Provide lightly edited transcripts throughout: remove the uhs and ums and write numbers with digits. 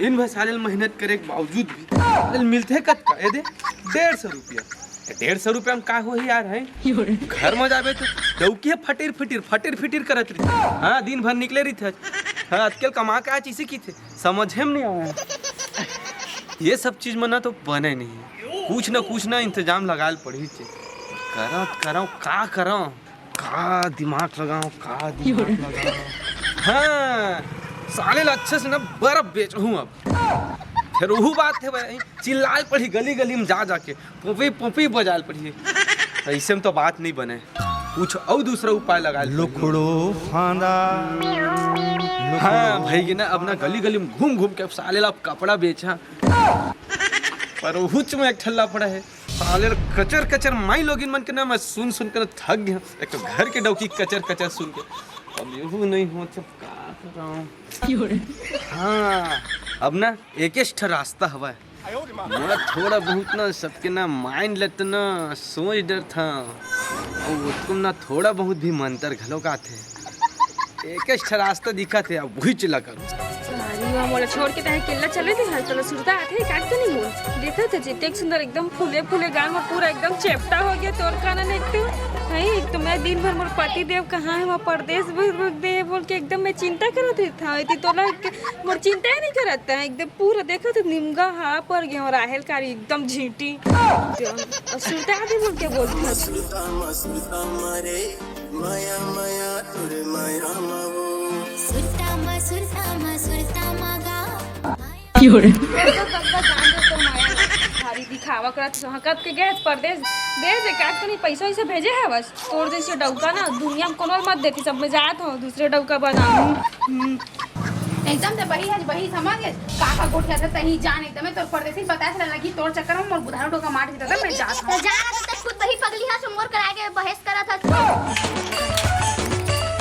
दिन भर साले मेहनत करे के बावजूद भी मिलते कत का? ये दे 150 रुपया। 150 रुपया में का हो ही यार है? घर में जाबे तो डौकी फटीर फिटीर करत रही। हाँ दिन भर निकले रही थे। हाँ आजकल कमा के आज इसी की थे समझे में नहीं आया। ये सब चीज में ना तो बने नहीं, कुछ ना इंतजाम लगाल पड़ी थे। करो का दिमाग लगाओ हाँ साले अच्छे से ना बर्फ बेच हूँ अब। फिर वही बात है भाई, चिल्लाल पड़ी गली में जाके पोपी बजाल पड़ी। ऐसे में तो बात नहीं बने, कुछ और दूसरा उपाय लगा लुकड़ो फांदा। हाँ भाई ना अब ना गली में घूम के साले ला कपड़ा बेचा। पर हुच में एक ठल्ला पड़ा है साले कचर माई लोगिन मन के ना मैं सुन कर थक गया। एक तो घर के डौकी कचर सुन के अब यू नहीं हो सब का कर रहा हूँ। हाँ अब ना एक रास्ता हवा है। मैं थोड़ा बहुत ना सबके ना माइंड लेते ना सोच डर था और तुम ना थोड़ा बहुत भी मंतर घलो का थे। एक रास्ता दिखा थे अब वही चला करो। अरे मोला छोड़ के तहे केला चले थे हर चलो सुरता आथे काट तो नहीं हो देखा थे जितने सुंदर एकदम फूले गाल में पूरा एकदम चेपटा हो गया तोर काना ने एक तो मैं दिन भर मोर पति देव कहाँ है वहाँ परदेश दे बोल के एकदम मैं चिंता करत था तोला मोर चिंता ही नहीं करत था एकदम पूरा देखा तो निमगा हा पर गया और आहल कारी एकदम झींटी सुरता आथे बोल के बोलता भारी दिखावा करत हकत के गए परदेश देश काट के नहीं पैसा वैसे भेजे है बस तोड़ जैसे डौका ना दुनिया में कोनो मत देती सब में जात हो दूसरे डौका बना एकदम से बही समझ गए काका गोठ के तही जान एकदम तोर परदेसी बताए चला कि तोर चक्कर में मोर बुधारो डोका मार देता था मैं जात हूं जा तो खुद बही पगली हा सुमोर करा के बहस करा था।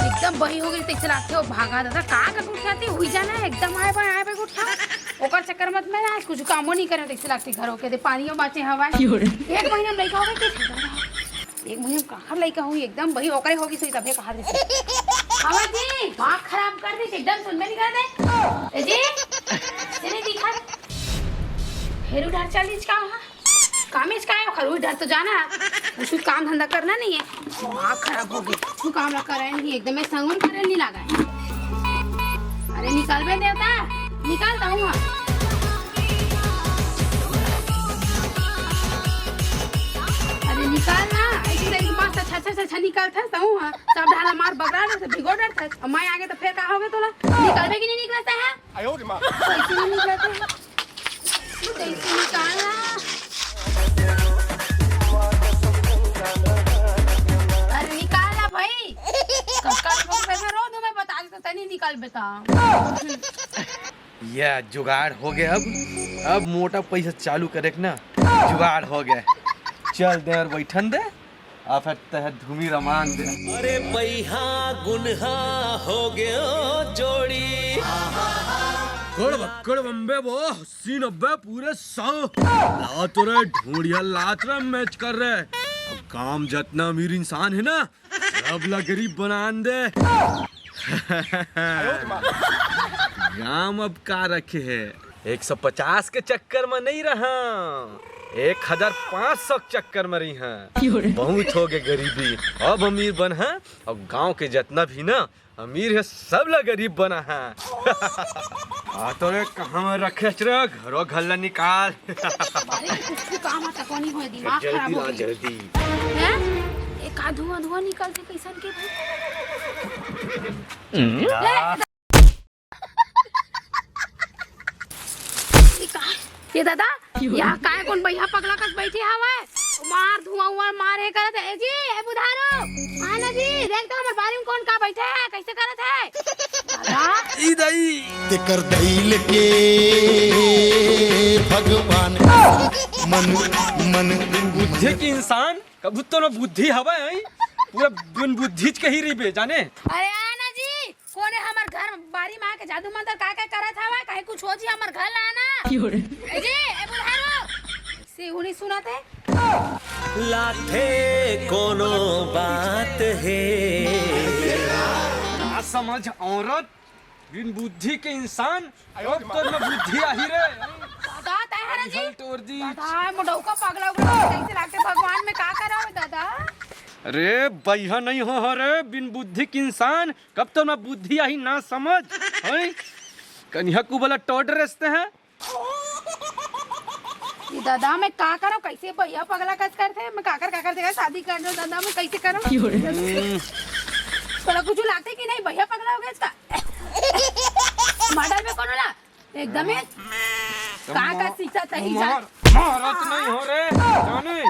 एकदम बही हो गई तेज चलाते हो भागा दादा का गोठ खाती हुई जाना एकदम आए पे गोठ खा ओकर चक्कर मत में आज कुछ कामो नहीं करे तेज चलाते घरों के दे पानियो बाचे हवा 1 महीना में लइका होवे के 1 महीना में काखर लइका हुई एकदम बही ओकरे होगी सही तबे कहा दे हवा जी दिमाग खराब कर दे एकदम सुनबे नहीं कर दे ए जी तेरे दिखा फिर उधर चल इसका काम इसका है खरू इधर तो जाना कुछ काम धंधा करना नहीं है दिमाग खराब हो गई तू काम ना करे नहीं एकदम मैं संगन करे नहीं लगा अरे निकाल बे देवता निकालता हूँ अरे निकाल ना ऐसे एक पास अच्छा निकालता हूँ सब ढाला मार बगड़ा से भिगो डरता है मैं आगे तो फिर कहा होगा तोला निकालबे कि नहीं निकलता है ऐसे नहीं निकलता है ऐसे निकालना अरे निकालना भाई रो दो मैं बता देता तनी निकाल बेटा ये जुगाड़ हो गया। अब मोटा पैसा चालू करे ना जुगाड़ हो गया। चल दे और बैठन दे और फिर तह धूमी रमान दे। अरे पैहा गुनहा हो गयो जोड़ी कड़ बम्बे वो 80-90 पूरे 100 लात रे ढूंढिया लात रे मैच कर रहे। अब काम जितना अमीर इंसान है ना सब ला गरीब बनान दे। गाम अब का रखे है 150 के चक्कर में नहीं रहा 1500 के चक्कर में रही है। बहुत हो गए गरीबी अब अमीर बन है और गांव के जितना भी ना अमीर है सब ला गरीब बना है। तो रे कहाँ में रखे रे घरों घल्ला निकाल काम आता कोनी हो दिमाग खराब हो गई जल्दी हैं एक धुआं निकलते कैसन के ये दादा यहाँ काय कौन भैया पगला कस बैठी हवा मार धुआं मारे करत है जी ए बुधारो आना जी देख तो हमर बारी में कौन का बैठे है कैसे करत है दादा ई दई ते कर दैल के भगवान मन बुद्धि की इंसान कबू तो ना बुद्धि हवा है पूरा बिन बुद्धि के ही रिबे जाने। अरे आना जी कोने हमर घर बारी में आके जादू मंतर का करत हवा काहे कुछ हो जी हमर घर लाना ए जी ए बुधारो से उनी सुनाते लाठे कोनो बात है समझ औरत बिन बुद्धि के इंसान अब तो मैं बुद्धि आही रे दादा तय हरा जी तोर दी दादा मोटौका पगला उगला कैसे लागते भगवान में का करा हो दादा। अरे बैहा नहीं हो रे बिन बुद्धि के इंसान कब तो मैं बुद्धि आही ना समझ है कन्या को बोला टोड रस्ते हैं ये दादा मैं का करो कैसे भैया पगला कस करते मैं काकर देगा शादी कर दो दादा मैं कैसे करो थोड़ा कुछ लागते कि नहीं भैया पगला हो गया इसका मॉडल में कौन होला एकदम का सीसा सही जा मारत नहीं हो रे जाने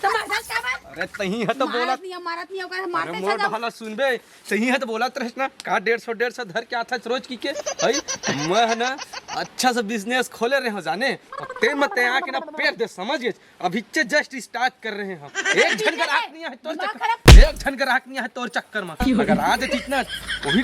समाधान क्या बात अरे तही है तो बोला मारत नहीं होगा अरे मारते मोर बहाला सुनबे सही है तो बोला तरह ना का 150 धर के आता रोज की के हई मैं है ना अच्छा सा बिजनेस खोले रहे हो जाने ते मत आके ना पैर दे समझ गए अभी जस्ट स्टार्ट कर रहे हैं हम एक झन का राख नहीं है तोर चक्कर एक झन का राख नहीं है तोर चक्कर में अगर आज इतना वही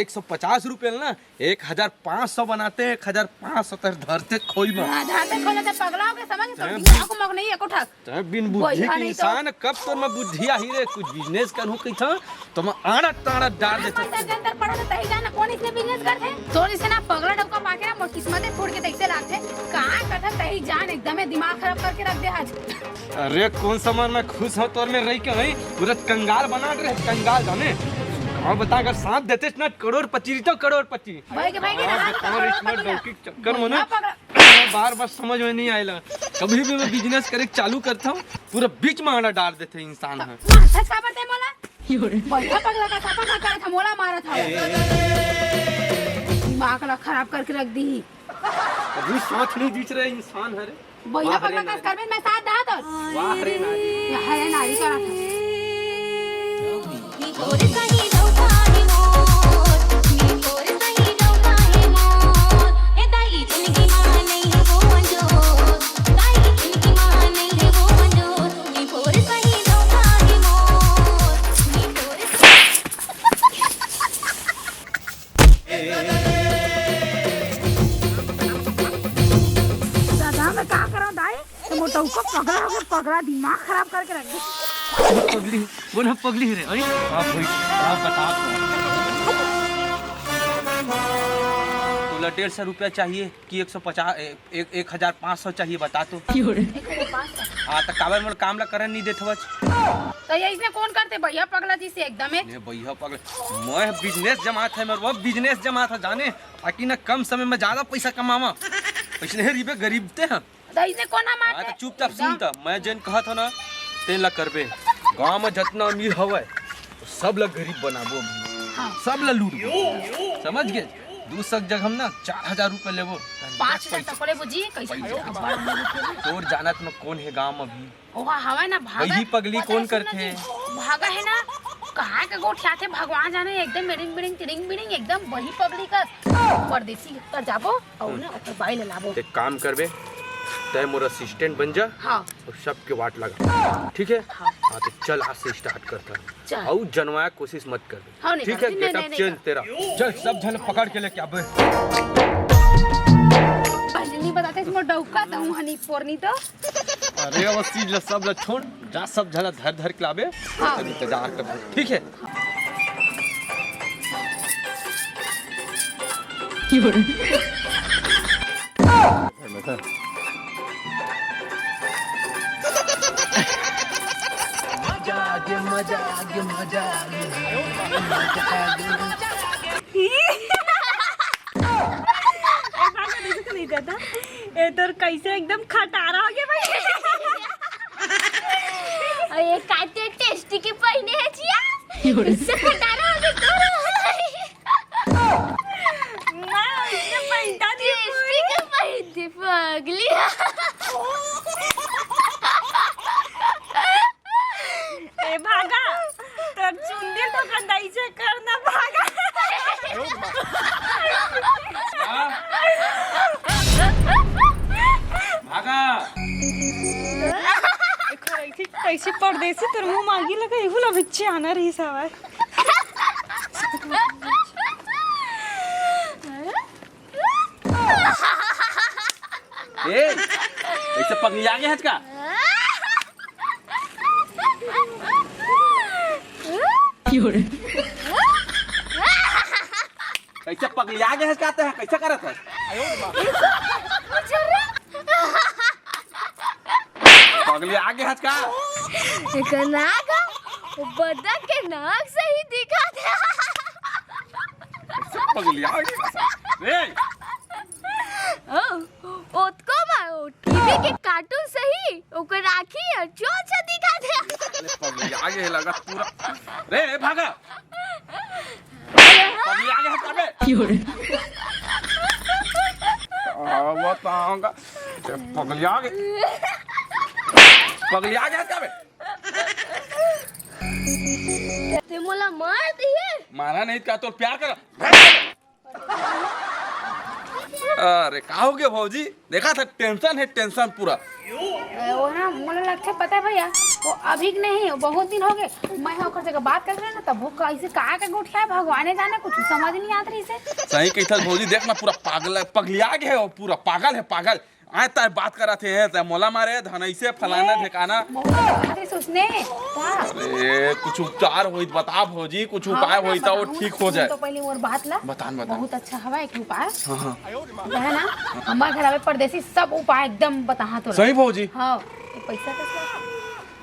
150 रुपए ना 1500 बनाते 1500 तर धरते खोई में आधा तक खोले तो पगला हो गया समझ तो दिमाग को मग नहीं एको ठक बिन बुद्धि के इंसान कब तो मैं बुद्धि आही रे कुछ बिजनेस करूं कही था तो मैं आड़ा ताड़ा डाल देता पैसा के अंदर पड़ा तो तही जाना कौन इसने बिजनेस करते तो इसे ना पगला डबका पाके ना मोर किस्मत फोड़ के देखते लागते कहां कथा तही जान एकदम दिमाग खराब करके रख दे आज। अरे कौन सामान मैं खुश हूं तोर में रही के नहीं पूरा कंगाल बना रहे कंगाल जाने और बता अगर साथ देते ना करोड़पति तो करोड़पति भाई के और इतना डौकी चक्कर में ना बार बार समझ में नहीं आएगा कभी भी मैं बिजनेस करे चालू करता हूँ पूरा बीच में आड़ा डाल देते इंसान है माथा का बते मोला भैया पगला का सापा ना करे था मोला मारा था दिमाग ला खराब करके रख दी अभी साथ नहीं बीच रहे इंसान है रे भैया पगला का कर में मैं साथ दा तो वाह रे नारी यह है नारी करा था और कहीं धोखा है मोर नी और कहीं धोखा है मोर ए दाई जिंदगी मां नहीं है वो मंजूर दाई जिंदगी मां नहीं है वो मंजूर नी और कहीं धोखा है मोर नी दादा मैं का करा दाई तो मोटो को पगला हो गया पगला दिमाग खराब करके रख दी पगली वो ना पगली रे अरे आप भाई आप बता तुला 150 रुपया चाहिए कि 150 1500 चाहिए बता तो हाँ तो काबर मोर काम ला करन नहीं देत हवच तो ये इसने कौन करते भैया पगला जी से एकदम है ने भैया पगला मैं बिजनेस जमात है मेरा वो बिजनेस जमात है जाने ताकि ना कम समय में ज्यादा पैसा कमावा पैसे नहीं रिबे गरीब ते हैं तो इसने कौन ना हाँ मारते तो चुपचाप सुन त मैं जन कहा था ना तेन ला करबे गांव में जितना अमीर हवे तो सब ला गरीब बनाबो सब ला लूटबो समझ गए दूसर जगह हम ना 4000 रुपए लेबो 5000 तक पड़े बुझी कैसे तोर जानत में कौन है गांव में भी ओहा हवा ना भागा वही पगली कौन करते हैं भागा है ना कहाँ का गोठ आते भगवान जाने एकदम मेरिंग बिडिंग तिरिंग बिडिंग एकदम वही पगली का परदेसी तर जाबो और ना ओकर बाइल लाबो एक काम करबे तय मोर असिस्टेंट बन जा हाँ और सबके वाट लगा ठीक है हाँ तो चल आज से स्टार्ट करता और जनवाया कोशिश मत कर हाँ, ठीक है गेटअप चेंज तेरा चल सब जन पकड़ के लेके आबे पहले नहीं बताते इसमें डौका तो हनी पोरनी तो अरे वो चीज ला सब ला छोड़ जा सब जन धर धर के लाबे हाँ। इंतजार कर ठीक है ए तोर कैसे एकदम खटारा हो गया भाई ये काटे टेस्टी के पहिने है जिया इससे खटारा हो गया ना इसने पैंता दी टेस्टी के पहिने पगली ए भागा तोर चुंदी तो कदाई से करना भागा भागा कैसे परदेसी तोर मुंह मांगी लगा एगो ला बच्चे आना रही सवार ए ऐसे पगली आ गया है का कैसे पगलिया गए कहते हैं, कैसे करत है? पगलिया गए का नाक बदक के नाक से ही दिखा दे। पगलिया गए ओतको मारो टीवी के कार्टून सही ओकर आँखी और चोच दिखा दे। पगलिया गए लगा पूरा। रे भागा पगलिया गए कबे बताऊंगा पगलिया गए कबे ते मोला मार दिए। मारा नहीं का तो प्यार कर। अरे का हो गया भौजी, देखा था टेंशन है, टेंशन पूरा। वो ना मोला लगता है, पता है भैया, वो अभी नहीं, बहुत दिन हो गए मैं होकर जगह बात कर रहे ना, तब वो कैसे कहा का उठा है, भगवाने जाने कुछ समझ नहीं आता रही से। सही कही था भौजी, देखना पूरा पागल पगलिया गया है, वो पूरा पागल है, पागल। आए तार बात करा थे मोला मारे धनई से फलाना ठिकाना। उसने अरे कुछ उपचार होई बता भौजी, कुछ उपाय होई तो वो ठीक हो जाए। तो पहले और बात ला बता बहुत अच्छा हवा एक उपाय हाँ है ना, हमारे घर में परदेसी सब उपाय एकदम बता तो सही भौजी। हाँ पैसा कैसे?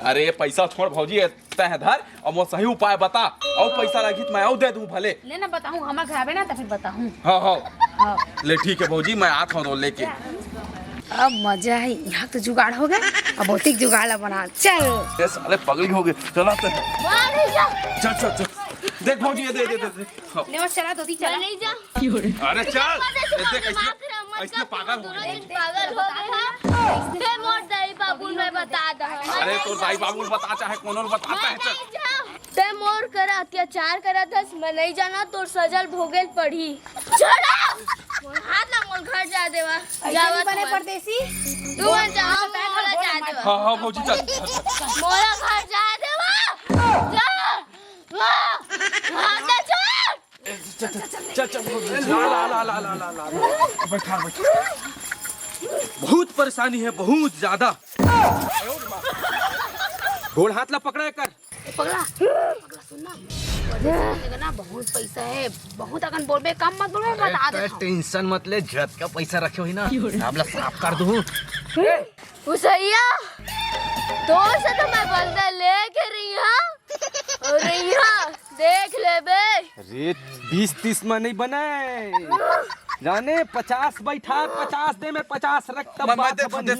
अरे पैसा छोड़ भौजी, है धर और वो सही उपाय बता, और पैसा लगी तो मैं और दे दूं भले। लेना बताऊं हमारे घर में ना, तो फिर बताऊं। हाँ हाँ हाँ ले ठीक है भौजी, मैं आता हूँ लेके। अब मजा है, यहाँ तो जुगाड़ हो गया, अब बहुत ही जुगाड़ बना। चल ये साले पगली हो गए, चलाते हैं। चल चल चल देख भौजी, ये दे दे दे हाँ। ले बस चला, दो चला नहीं जा। अरे चल देख ऐसे पागल हो गए। पागल हो गए हैं। मोर दाई बाबू मैं बता दो। अरे तो दाई बाबू बता चाहे कोनो बताता है, चल। ते मोर कर अत्याचार करा था, मैं नहीं जाना, तोर सजल भोगेल पड़ी। छोड़ा मोर हाथ लग, मोर घर जा देवा। जावा बने परदेसी तू जा, मोला जा देवा। हाँ हाँ भौजी चल। मोला घर जा देवा। जा हाथ ले छोड़। चल चल ला बैठा बैठा। बहुत परेशानी है, बहुत ज्यादा। गोड़ हाथ ला पकड़ा कर। पगला पगला सुनना ना, बहुत पैसा है, बहुत अगन बोलबे, कम मत बोलबे, बता दे। टेंशन मत ले, जत का पैसा रखे हो ना, सामला साफ कर दूं। उसैया तो से तो मैं बंदा लेके रही हूं, और यहाँ देख ले बे। अरे 20-30 में नहीं बने जाने, 50 बैठा, 50 दे में 50 रख, तब बात बनी।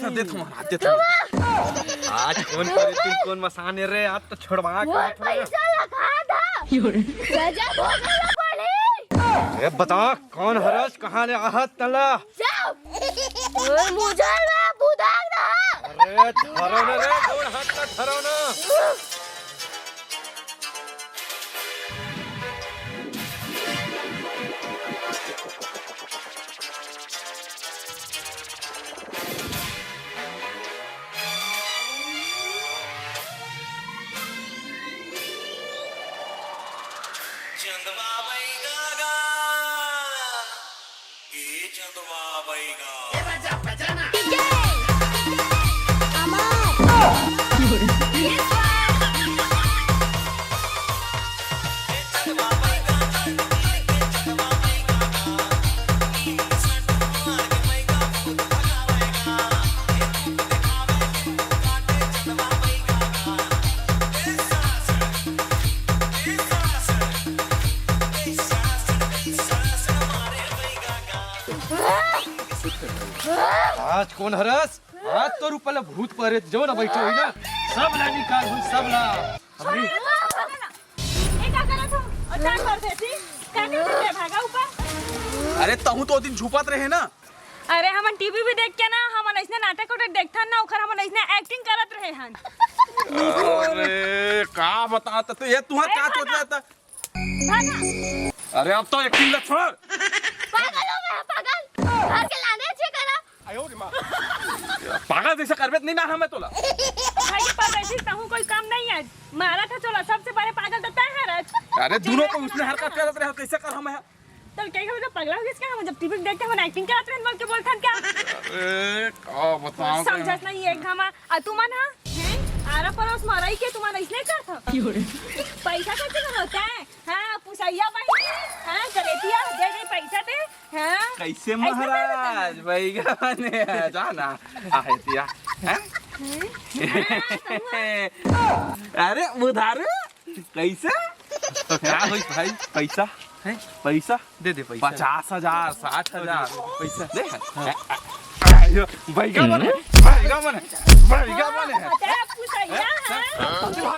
आज कौन करे कौन मसाने रे, आज तो छोड़वा मोर पैसा लगा था, सजा भोगना पड़ी। ए बता कौन हरस, कहाँ ले आहत तला? जाओ और मुझे ना बुदाग ना। अरे ठहरो ना रे, गोड़ हाथ का ठहरो ना। चंदवा बैगा ये चंदवा बैगा। आज कौन हरस, आज तो रूपला भूत परे जो ना बैठो ही ना, सब ला निकाल हूँ, सब ला। अरे तहु तो दिन छुपत रहे ना। अरे हम टीवी भी देख के ना, हम ऐसे नाटक उटक देखता ना, ओखर हम ऐसे एक्टिंग करत रहे हन। अरे का बताता तो ये तुम्हारा क्या सोच रहा था? अरे अब तो एक्टिंग लग छोड़। पागल हो गया, पागल घर के लाने छे करा। पागल जैसे करबे नहीं ना हमें तोला। भाई के पास ऐसी कहूँ कोई काम नहीं है, मारा था चला, सबसे बड़े पागल तो तय है रज। अरे दोनों को उसने हरकत करते रहे, कैसे कर हम है? तो क्या हम पगला हो गया, हम जब टीवी देखते हम एक्टिंग करते हैं, बोल के बोलते हैं क्या? अरे का बताऊं, समझत नहीं एक घमा आ तू मन हां आरा परोस माराई के तुम्हारा इसने करता पैसा कैसे होता है? हाँ पुसैया भाई हाँ करेतिया दे दे पैसा दे हाँ कैसे महाराज बैगा बने जाना आहतिया हैं? अरे उधार कैसे तो क्या हुई भाई पैसा है पैसा दे दे पैसा 50,000 60,000 पैसा दे बैगा बने पुसैया हाँ